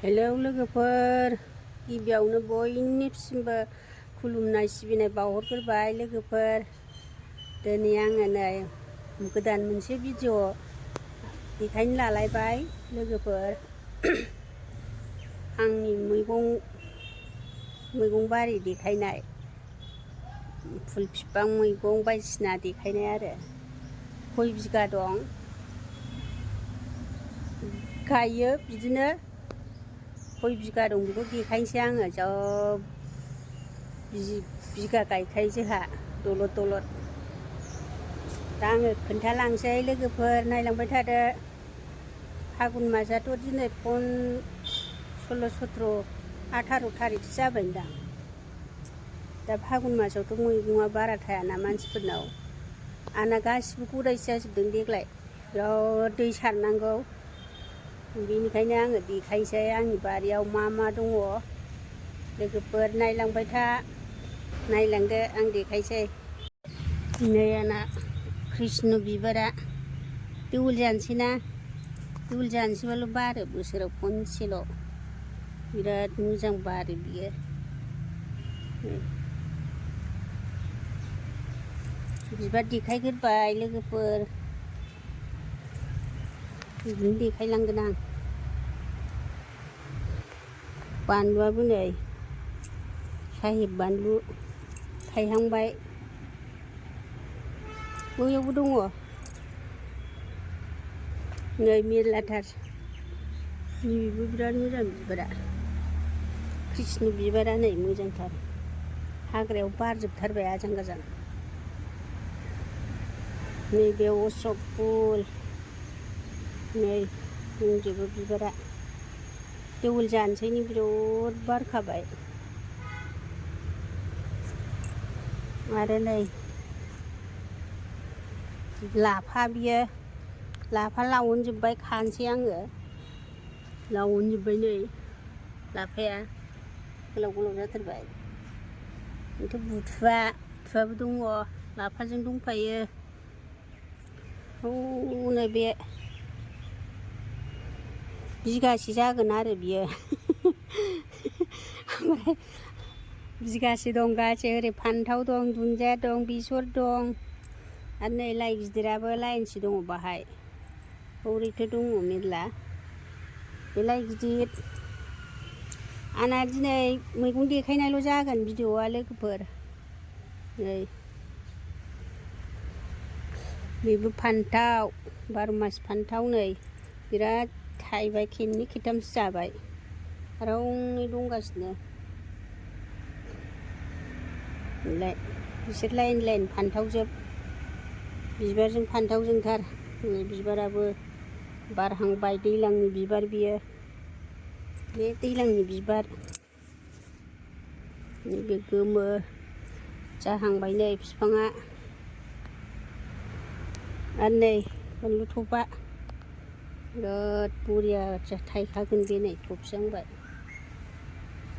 Hello लोगोफोर, गिबियावनो बयनिसिमबो खुलुमनाय सिबिनाय बावहरग्रोबाय लोगोफोर। दिनै आङो नै गोदान मोनसे भिडिअ' देखायनो लालायबाय लोगोफोर। आंनि मैगं बारि देखायनाय, फुल बिफां मैगं बायदिसिना देखायनाय आरो। खय बिगा दं गायो बिदिनो खय बिगा दं बेखौ देखायनोसै आङो। जा बिगा गायखायो जोंहा दलद दलद। दा आङो खोन्थालांसै लोगोफोर, नायलांबाय थादो। फागुन मासआथ' दिनै 16, 17, 18 थारिखसो जाबायदां। दा फागुन मासावथ' मैगङा बारा थायाना मानसिफोरनाव। आंना गासिबो गदायसो जाजोबदों देग्लाय। बिराद दै सारनांगौ, बेनिखायनो आङो देखायनोसै आंनि बारियाव मा मा दङ। लोगोफोर नायलांबाय था, नायलांदो, आं देखायसै। नै आंना कृष्ण बिबारा देवोल जानोसैना, देवोल जानोसैबाल' बारो, बोसोराव खनसेल'। बिराद मोजां बारो बियो। बिबार देखायग्रोबाय लोगोफोर, बिदिनो देखायलांगोन आं। बानलुआबो नै साहिब बानलु थायहांबाय। बैयावबो दङ नै मेरलाथार। नैबेबो बिराद मोजां बिबारा, कृष्ण बिबारा नै मोजांथार। हाग्रायाव बारजोबथारबाय आजां गाजां। नैबे अशक फुल, नै दंजोबो बिबारा। देवोल जानोसैनि बिराद बारखाबाय। आरो नै लाफा, बियो लाफा लावनजोब्बाय, खानोसै आङो। लावनजोब्बाय नै लाफाया, गोलाव गोलाव जाथारबाय। बेथ' बुथुवाबो दङ, लाफाजों दंफायो। नै बे बिगासे जागोन आरो बियो। ओमफ्राय बिगासे दं गासै। ओरै फान्थाव दं, दुन्दिया दं, बेसर दं। आरो नै लाइ गिदिराबो लाइनसे दङ बाहाय। हरैथ' दङ मेरला। बे लाइ गिदिर। आंना दिनै मैगं देखायनायल' जागोन भिडिअ'आ लोगोफोर। नै बेबो फान्थाव, 12 मास फान्थाव। नै बिराद थाइबाय, खेबनै खेबथामसो जाबाय। रावनै दंगासिनो। बिसोर लाइन लाइन फान्थावजोब, बिबारजों फान्थावजोंथार। बिबाराबो बारहांबाय, दैज्लांनि बिबार बियो। बे दैज्लांनि बिबार। नैबे गोमो जाहांबाय नै बिफाङा। आरो नै बानलु थफा, बिराद बरिया थायखागोन बे नै थफिहांबाय।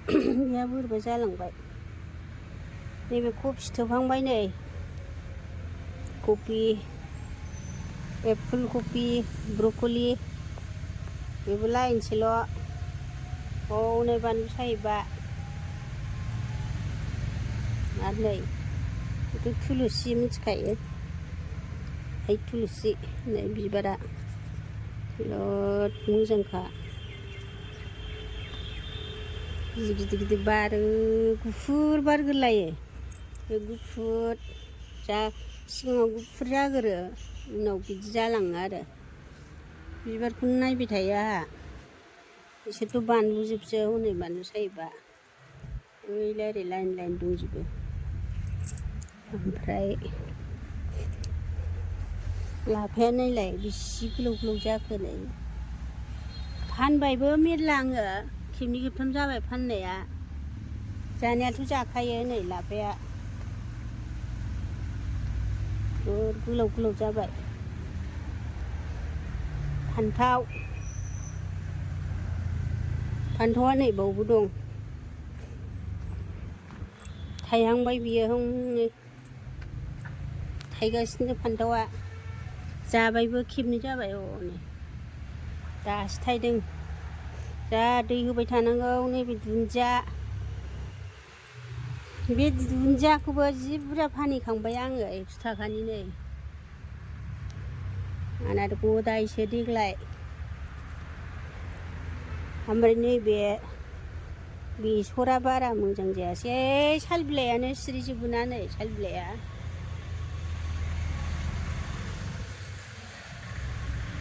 बेहा बोरैबा जालांबाय। नैबे कफि थोबहांबाय नै, कफि, फुल कफि, ब्रकलि, बेबो लाइनसेल'। हनै बानलु साहिबा। आरो नै बेथ' थुलुसि मिथिखायो, थुलुसि। नै बिबारा बिराद मोजांखा, गिदिर गिदिर बारो, गुफुर बारग्रोलायो। बे गुफुर सिगाङाव गुफुर जागोरो, उनाव बिदि जालाङो आरो। बिबारखौनो नायबाय थायो आंहा। बिसोरथ' बानलुजोबसो, हनै बानलु साहिबा। ओइलाय ओरै लाइन लाइन दंजोबो। ओमफ्राय लाफाया नायलाय बेसे गोलाव गोलाव जाखो। नै फानबायबो मेरला आङो, खेबनै खेबथाम जाबाय फाननाया। जानायाथ' जाखायो। नै लाफाया गोलाव गोलाव जाबाय। फान्थावा नै बावबो दं, थायहांबाय बियो। हनै थायगासिनो फान्थावा, जाबायबो खेबनै जाबाय। हनै दासो थायदों। जा दै होबाय थानांगौ। नैबे दुन्दिया, बे दुन्दियाखौबो जि बुरजा फानहैखांबाय आङो 100 थाखानि। नै आंना गदायसो देग्लाय। ओमफ्राय नैबे बेसरा बारा मोजां जायासै, साल बिलाइयानो सिरिजोबोना। नै साल बिलाइया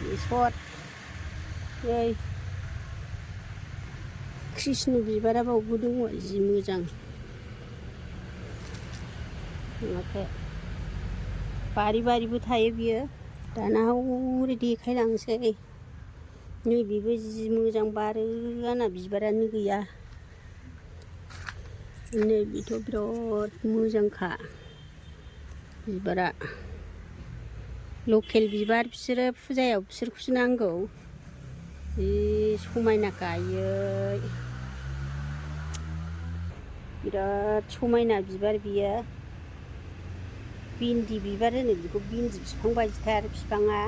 बेसर, नै कृष्ण बिबारा बावबो दङ जि मोजां। माथो बारि बारिबो थायो बियो। दाना हरै देखायलांसै। नैबेबो जि मोजां बारो, आंना बिबारानो गैया। नैबेथ' बिराद मोजांखा बिबारा। लकेल बिबार, बिसोरो फुजायाव बिसोरखौसो नांगौ। जि समायना गायै, बिराद समायना बिबार बियो। भिन्दि बिबार होनो बेखौ, भिन्दि बिफां बायदिथार बिफाङा।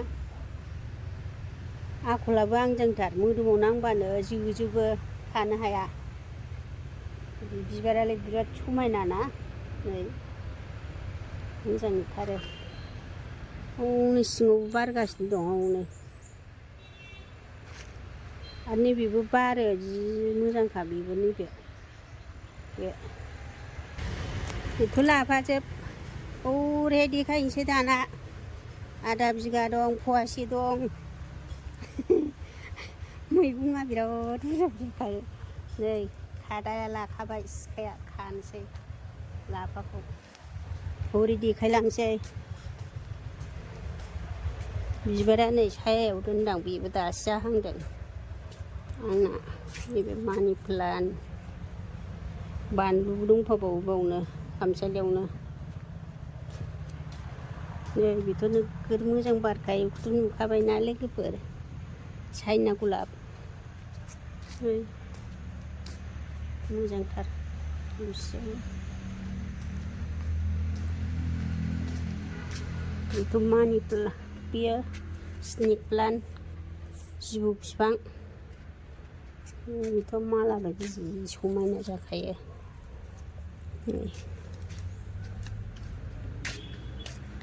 आखलाबो आंजोंथार, मोदोमाव नांबानो जोजोबो, थानो हाया। बिबारालाय बिराद समायना ना। नै मोजां नुथारो। हनै सिङावबो बारगासिनो दं हनै। आरो नैबेबो बारो, जि मोजांखा बेबो। नैबे बेथ' लाफाजोब। हरैहाय देखायनोसै दाना। आधा बिगा दं, फवासे दं। मैगङा बिराद बुरजा बुरजाखायो। नै खादाया लाखाबाय सिखाया, खानोसै लाफाखौ। हरै देखायलांसै। बिबारा नै सायायाव दोनदां, बेबो दासो जाहांदों आंना। नैबे मानि प्लान्ट, बानलुबो दंफाबावो बावनो खामसालियावनो। नै बेथ' नोगोद मोजां बारखायो, बेखौथ' नुखाबायना लोगोफोर। चाइना गलाप, मोजांथार दसेनो। बेथ' मानि प्लान्ट, बेयो स्नेक प्लान्ट, जिबौ बिफां। बेथ' माला बायदि जि समायना जाखायो।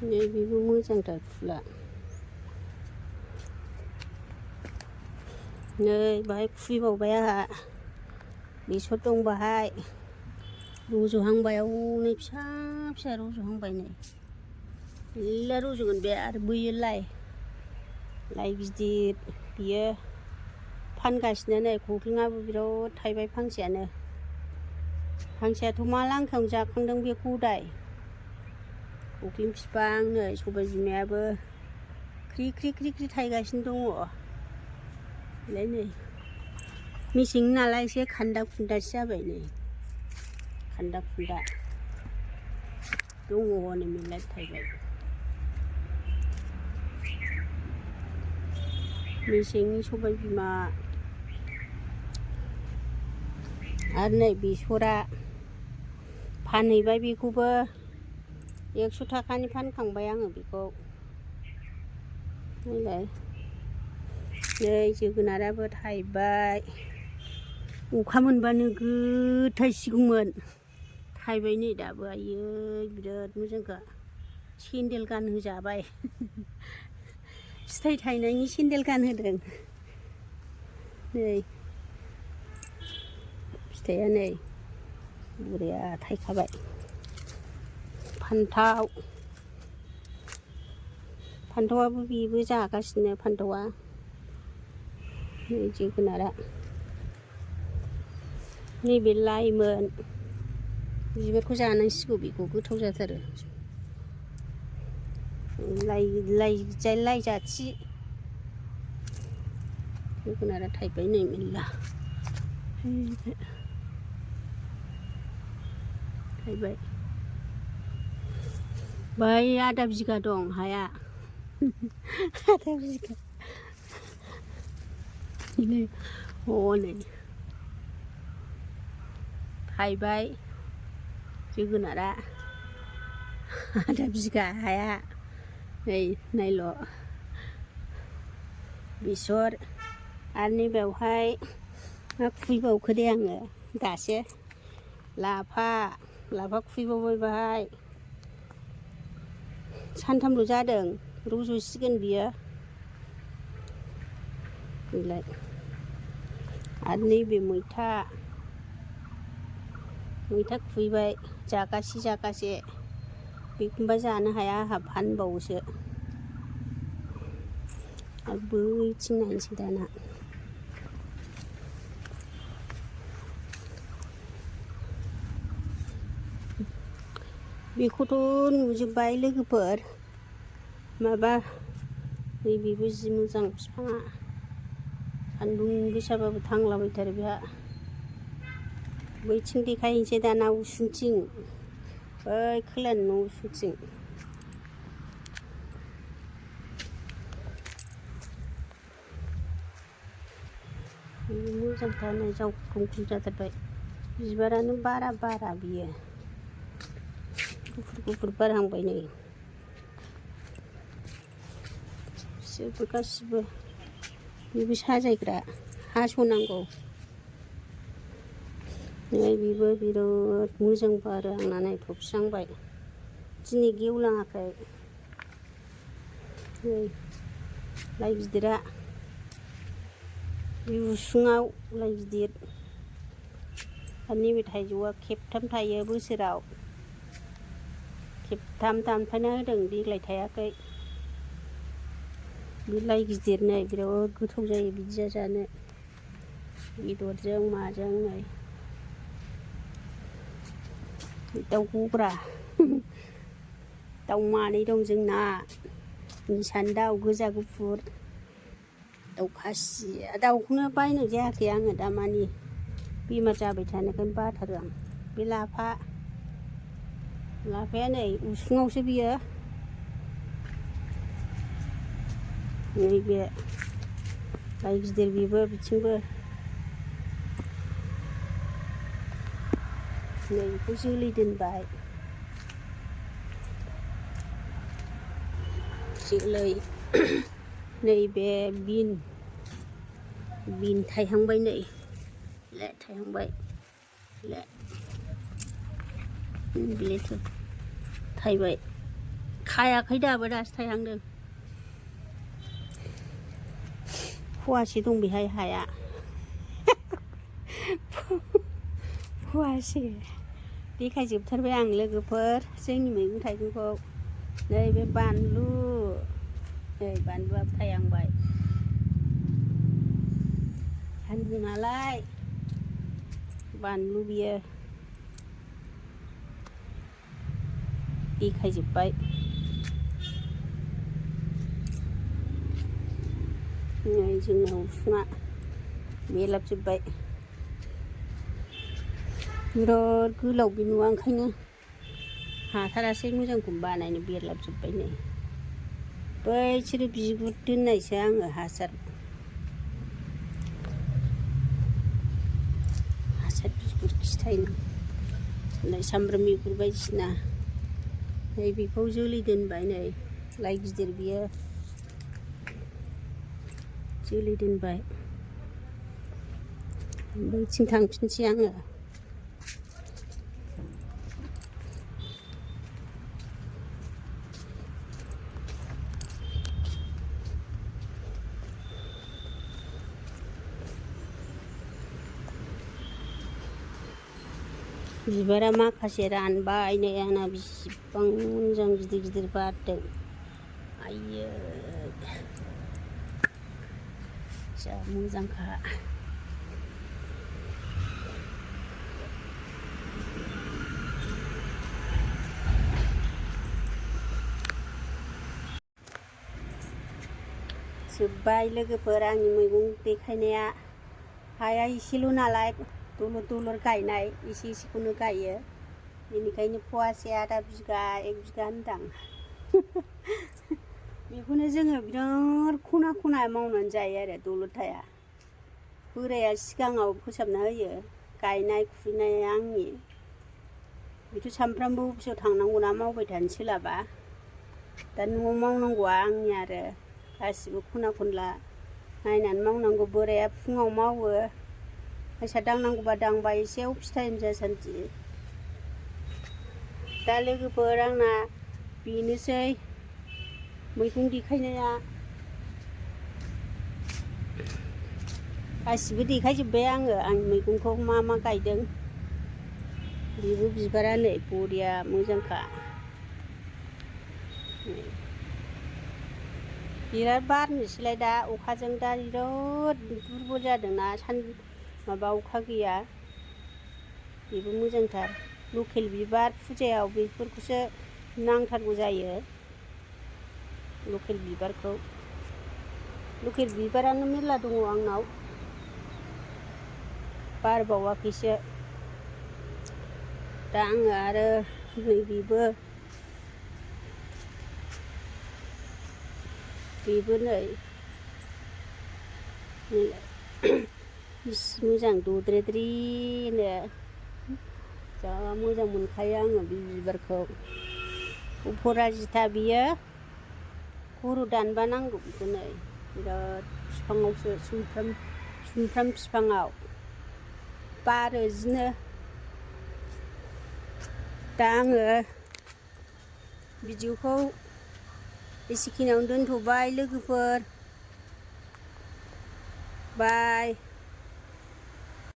नै बेबो मोजांथार फुला। नै बाहाय खुबैबावबाय आंहा। बेसर दं बाहाय, रज'हांबाय। हनै फिसा फिसा रज'हांबाय। नै मेल्ला रज'गोन बे। आरो बैयो लाइ गिदिर, बियो फानगासिनो। नै खख्लिङाबो बिराद थायबाय फांसेयानो। फांसेयाथ' मा लांखायावनो जाखांदों बे गदाय। खख्लिं बिफां, नै सबाय बिमायाबो ख्रि ख्रि ख्रि ख्रि थायगासिनो दङ। नै मेसेंनि नालाय एसे खान्दा खुन्दासो जाबाय। नै खान्दा खुन्दा दङ, नै मेल्ला थायबाय। मेसेंनि सबाय बिमा। आरो नै बेसरा फानहैबाय, बेखौबो 100 थाखानि फानखांबाय आङो बेखौ। नायलाय, नै जोगोनाराबो थायबाय। अखा मोनबा नोगोद थायसिगौमोन। थायबाय नै दाबो। आयै बिराद मोजांखा। सेन्देल गानहोजाबाय। फिथाइ थायनायनि सेन्देल गानहोदों। नै फिथाइया नै बरिया थायखाबाय। फान्थावाबो बेबो जागासिनो फान्थावा। नै जोगोनारा, नैबे लाइमोन, बिबारखौ जानांसिगौ, बेखौ गोथाव जाथारो। लाइ जाथि। जोगोनारा थायबाय नै मेल्ला थायबाय। बै आधा बिगा दं हाया। आधा बिगा। हनै थायबाय जोगोनारा, आधा बिगा हाया। नै नायल' बेसर। आरो नैबेवहाय मा खुबैबावखो दे आङो दासो लाफा खुबैबावबाय बाहाय सानथामल' जादों रज'सिगोन बियो बेलाय आरो नैबे मैथा खुबैबाय जागासे बेखौबा जानो हाया आंहा फानबावोसो आरो बैथिं नायनोसै दाना बेखौथ' नुजोब्बाय लोगोफोर माबा नैबेबो जि मोजां बिफाङा सान्दुं गोसाबाबो थांलाबायथारो बेहा बैथिं देखायनोसै दाना उसुंथिं बै खोलानि न' उसुंथिं मोजांथार नै जावख्लं जाथारबाय बिबारानो बारा बियो गुफुर बारहांबाय नै बिसोरबो गासिबो बेबो साजायग्रा हास'नांगौ नै बेबो बिराद मोजां बारो आंना नै थफिहांबाय दिनै गेवलाङाखै नै लाइ गिदिरा बे उसुङाव लाइ गिदिर आरो नैबे थाइजौआ खेबथाम थायो बोसोराव खेबथाम दानफायना होदों देग्लाय थायाखै बे लाइ गिदिर नै बिराद गोथाव जायो बिदिया जानो बेदरजों माजों नै दाउ गग्रा दाउ मानै दं जोंना निसानि दाउ गोजा गुफुर दाउ खासि दाउखौनो बायनाय जायाखै आङो दामानि बेमार जाबाय थानायखायनो बाथारो आं बे लाफाया नै उसुङावसो बियो नैबे लाइ गिदिर बेबो बिथिंबो नै बेखौ जोलै दोनबाय जोलै नैबे बिन थायहांबाय नै ले थायहांबाय ले बेथ' थायबाय खायाखै दाबो दासो थायहांदों फवासे दं बेहाय हाया फवासे देखायजोबथारबाय आं लोगोफोर जोंनि मैगं थाइगंखौ नैबे बानलु नै बानलुआबो थायहांबाय सान्दुं नालाय बानलु बियो देखायजोब्बाय नै जोंना उसुङा बेलाबजोब्बाय बिराद गोलाव बे न'आ ओंखायनो हाथारासै मोजांखौनो बानायनो बेरलाबजोब्बाय नै बैसोरो बिगुर दोननायसो आङो हासार बिगुर खिथायनो नै सामब्राम बिगुर बायदिसिना नै बेखौ जोलै दोनबाय नै लाइ गिदिर बियो जोलै दोनबाय बैथिं थांफिनसै आङो बिबारा माखासे रानबाय नै आंना बिसिबां मोजां गिदिर बारदों आइयो जा मोजांखा जोब्बाय लोगोफोर आंनि मैगं देखायनाया हाया एसेल' नालाय दलर गायनाय एसेखौनो गायो बेनिखायनो फवासे आधा बिगा 1 बिगा होनदां बेखौनो जोङो बिराद खना मावनानै जायो आरो दलर थाया बोराया सिगाङाव फोसाबना होयो गायनाय फुनाया आंनि बेथ' सामफ्रामबो अफिसाव थांनांगौना मावबाय थानो सोलाबा दा न'आव मावनांगौआ आंनि आरो गासिबो खना खनला नायनानै मावनांगौ बोराया फुङाव मावो फैसा दांनांगौबा दांबाय एसे अफिस टाइम जासान्दि। दा लोगोफोर आंना बेनोसै मैगं देखायनाया। गासिबो देखायजोब्बाय आङो आं मैगंखौ मा मा गायदों। बेबो बिबारा नै बरिया मोजांखा। बिराद बारनोसैलाय दा अखाजों दा बिराद दुरबल जादोंना माबा अखा गैया। बेबो मोजांथार लकेल बिबार फुजायाव बेफोरखौसो नांथारगौ जायो। लकेल बिबारखौ लकेल बिबारानो मेरला दङ आंनाव बारबावाखैसो। दा आङो आरो नैबेबो नै बिसि मोजां दद्रेद्रेनो जा मोजां मोनखायो आङो बे बिबारखौ। अपराजिता बियो खर' दानबा नांगौ बेखौ नै बिराद बिफाङावसो सुमफ्राम बिफाङाव बारो जिनो। दा आङो भिडिअखौ एसेखिनियावनो दोनथ'बाय लोगोफोर। बाय।